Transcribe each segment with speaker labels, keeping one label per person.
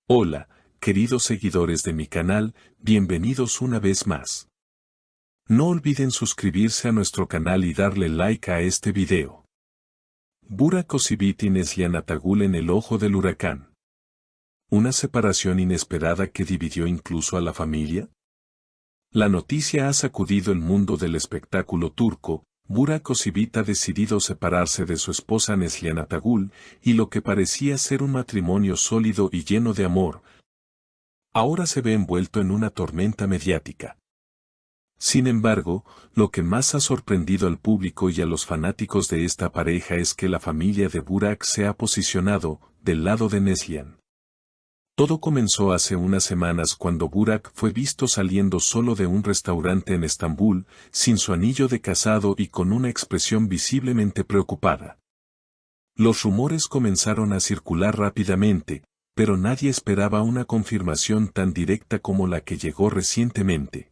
Speaker 1: Hola, queridos seguidores de mi canal, bienvenidos una vez más. No olviden suscribirse a nuestro canal y darle like a este video. Burak Özçivit y Neslihan Atagül en el ojo del huracán. ¿Una separación inesperada que dividió incluso a la familia? La noticia ha sacudido el mundo del espectáculo turco. Burak Özçivit ha decidido separarse de su esposa Neslihan Atagül, y lo que parecía ser un matrimonio sólido y lleno de amor, ahora se ve envuelto en una tormenta mediática. Sin embargo, lo que más ha sorprendido al público y a los fanáticos de esta pareja es que la familia de Burak se ha posicionado del lado de Neslihan. Todo comenzó hace unas semanas cuando Burak fue visto saliendo solo de un restaurante en Estambul, sin su anillo de casado y con una expresión visiblemente preocupada. Los rumores comenzaron a circular rápidamente, pero nadie esperaba una confirmación tan directa como la que llegó recientemente.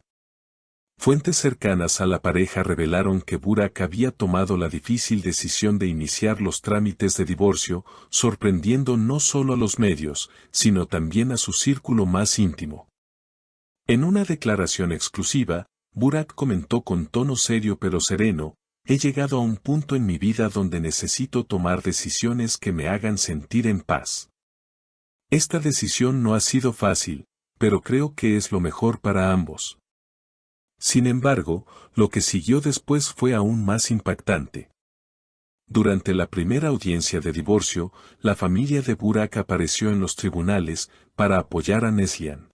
Speaker 1: Fuentes cercanas a la pareja revelaron que Burak había tomado la difícil decisión de iniciar los trámites de divorcio, sorprendiendo no solo a los medios, sino también a su círculo más íntimo. En una declaración exclusiva, Burak comentó con tono serio pero sereno: «He llegado a un punto en mi vida donde necesito tomar decisiones que me hagan sentir en paz. Esta decisión no ha sido fácil, pero creo que es lo mejor para ambos». Sin embargo, lo que siguió después fue aún más impactante. Durante la primera audiencia de divorcio, la familia de Burak apareció en los tribunales para apoyar a Neslihan.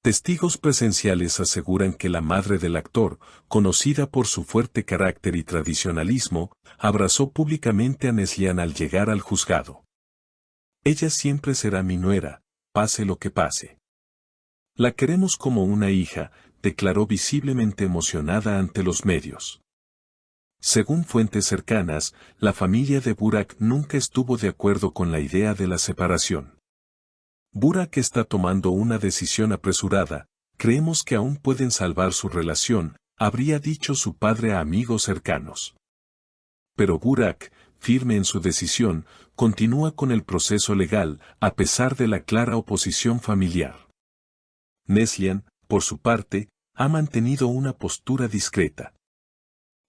Speaker 1: Testigos presenciales aseguran que la madre del actor, conocida por su fuerte carácter y tradicionalismo, abrazó públicamente a Neslihan al llegar al juzgado. «Ella siempre será mi nuera, pase lo que pase. La queremos como una hija», declaró visiblemente emocionada ante los medios. Según fuentes cercanas, la familia de Burak nunca estuvo de acuerdo con la idea de la separación. «Burak está tomando una decisión apresurada, creemos que aún pueden salvar su relación», habría dicho su padre a amigos cercanos. Pero Burak, firme en su decisión, continúa con el proceso legal, a pesar de la clara oposición familiar. Neslihan, por su parte, ha mantenido una postura discreta.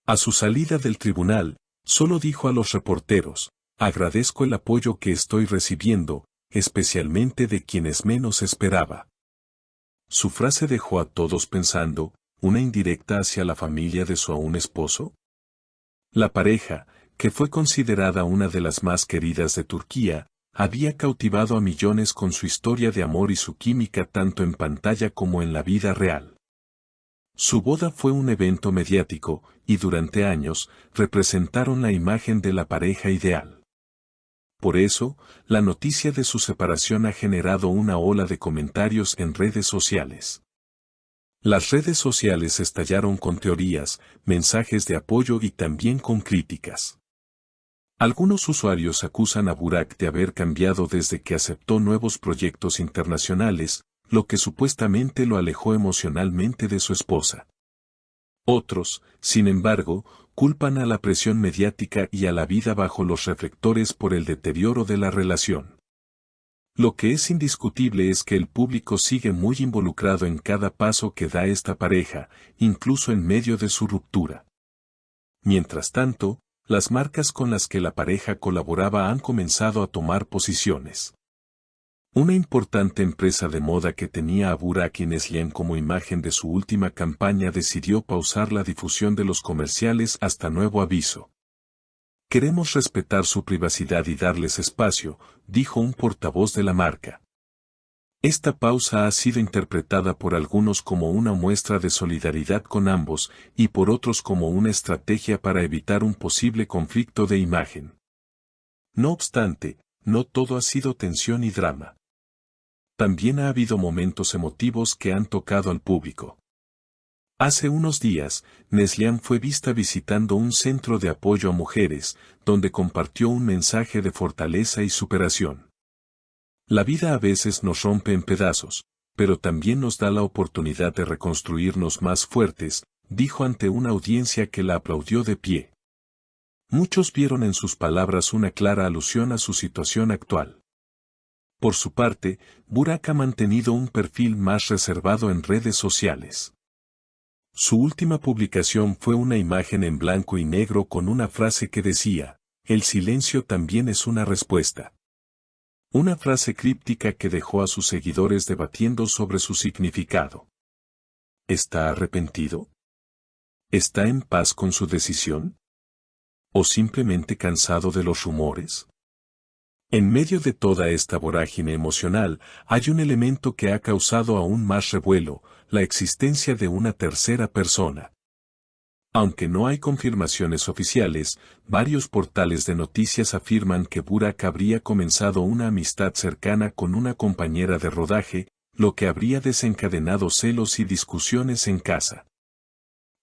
Speaker 1: A su salida del tribunal, solo dijo a los reporteros: «Agradezco el apoyo que estoy recibiendo, especialmente de quienes menos esperaba». Su frase dejó a todos pensando: ¿una indirecta hacia la familia de su aún esposo? La pareja, que fue considerada una de las más queridas de Turquía, había cautivado a millones con su historia de amor y su química tanto en pantalla como en la vida real. Su boda fue un evento mediático, y durante años, representaron la imagen de la pareja ideal. Por eso, la noticia de su separación ha generado una ola de comentarios en redes sociales. Las redes sociales estallaron con teorías, mensajes de apoyo y también con críticas. Algunos usuarios acusan a Burak de haber cambiado desde que aceptó nuevos proyectos internacionales, lo que supuestamente lo alejó emocionalmente de su esposa. Otros, sin embargo, culpan a la presión mediática y a la vida bajo los reflectores por el deterioro de la relación. Lo que es indiscutible es que el público sigue muy involucrado en cada paso que da esta pareja, incluso en medio de su ruptura. Mientras tanto, las marcas con las que la pareja colaboraba han comenzado a tomar posiciones. Una importante empresa de moda que tenía a Burak y Neslihan como imagen de su última campaña decidió pausar la difusión de los comerciales hasta nuevo aviso. «Queremos respetar su privacidad y darles espacio», dijo un portavoz de la marca. Esta pausa ha sido interpretada por algunos como una muestra de solidaridad con ambos, y por otros como una estrategia para evitar un posible conflicto de imagen. No obstante, no todo ha sido tensión y drama. También ha habido momentos emotivos que han tocado al público. Hace unos días, Neslihan fue vista visitando un centro de apoyo a mujeres, donde compartió un mensaje de fortaleza y superación. «La vida a veces nos rompe en pedazos, pero también nos da la oportunidad de reconstruirnos más fuertes», dijo ante una audiencia que la aplaudió de pie. Muchos vieron en sus palabras una clara alusión a su situación actual. Por su parte, Burak ha mantenido un perfil más reservado en redes sociales. Su última publicación fue una imagen en blanco y negro con una frase que decía, "El silencio también es una respuesta". Una frase críptica que dejó a sus seguidores debatiendo sobre su significado. ¿Está arrepentido? ¿Está en paz con su decisión? ¿O simplemente cansado de los rumores? En medio de toda esta vorágine emocional, hay un elemento que ha causado aún más revuelo, la existencia de una tercera persona. Aunque no hay confirmaciones oficiales, varios portales de noticias afirman que Burak habría comenzado una amistad cercana con una compañera de rodaje, lo que habría desencadenado celos y discusiones en casa.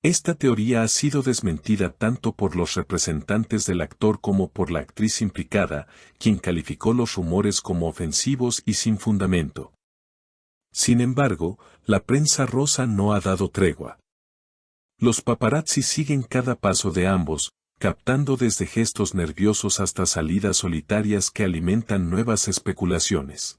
Speaker 1: Esta teoría ha sido desmentida tanto por los representantes del actor como por la actriz implicada, quien calificó los rumores como ofensivos y sin fundamento. Sin embargo, la prensa rosa no ha dado tregua. Los paparazzi siguen cada paso de ambos, captando desde gestos nerviosos hasta salidas solitarias que alimentan nuevas especulaciones.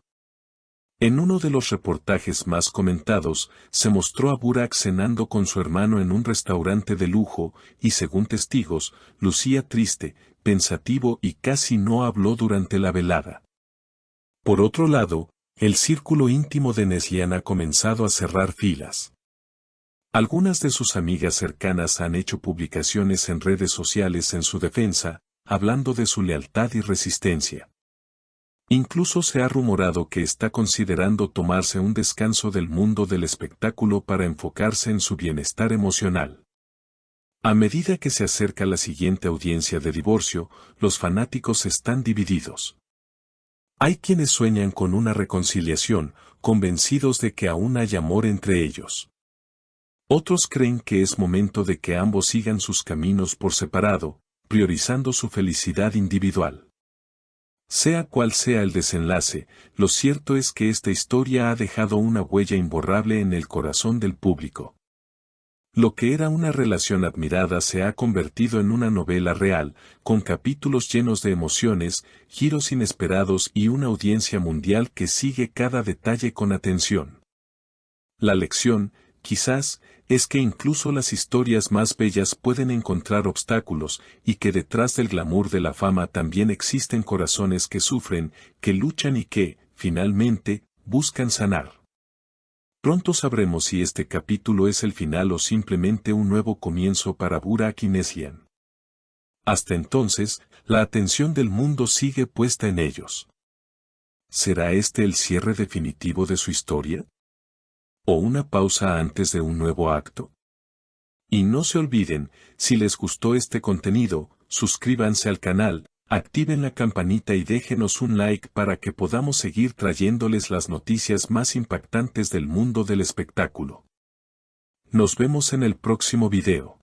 Speaker 1: En uno de los reportajes más comentados, se mostró a Burak cenando con su hermano en un restaurante de lujo, y según testigos, lucía triste, pensativo y casi no habló durante la velada. Por otro lado, el círculo íntimo de Neslihan ha comenzado a cerrar filas. Algunas de sus amigas cercanas han hecho publicaciones en redes sociales en su defensa, hablando de su lealtad y resistencia. Incluso se ha rumorado que está considerando tomarse un descanso del mundo del espectáculo para enfocarse en su bienestar emocional. A medida que se acerca la siguiente audiencia de divorcio, los fanáticos están divididos. Hay quienes sueñan con una reconciliación, convencidos de que aún hay amor entre ellos. Otros creen que es momento de que ambos sigan sus caminos por separado, priorizando su felicidad individual. Sea cual sea el desenlace, lo cierto es que esta historia ha dejado una huella imborrable en el corazón del público. Lo que era una relación admirada se ha convertido en una novela real, con capítulos llenos de emociones, giros inesperados y una audiencia mundial que sigue cada detalle con atención. La lección, quizás, es que incluso las historias más bellas pueden encontrar obstáculos, y que detrás del glamour de la fama también existen corazones que sufren, que luchan y que, finalmente, buscan sanar. Pronto sabremos si este capítulo es el final o simplemente un nuevo comienzo para Burak y Neslihan. Hasta entonces, la atención del mundo sigue puesta en ellos. ¿Será este el cierre definitivo de su historia? ¿O una pausa antes de un nuevo acto? Y no se olviden, si les gustó este contenido, suscríbanse al canal, activen la campanita y déjenos un like para que podamos seguir trayéndoles las noticias más impactantes del mundo del espectáculo. Nos vemos en el próximo video.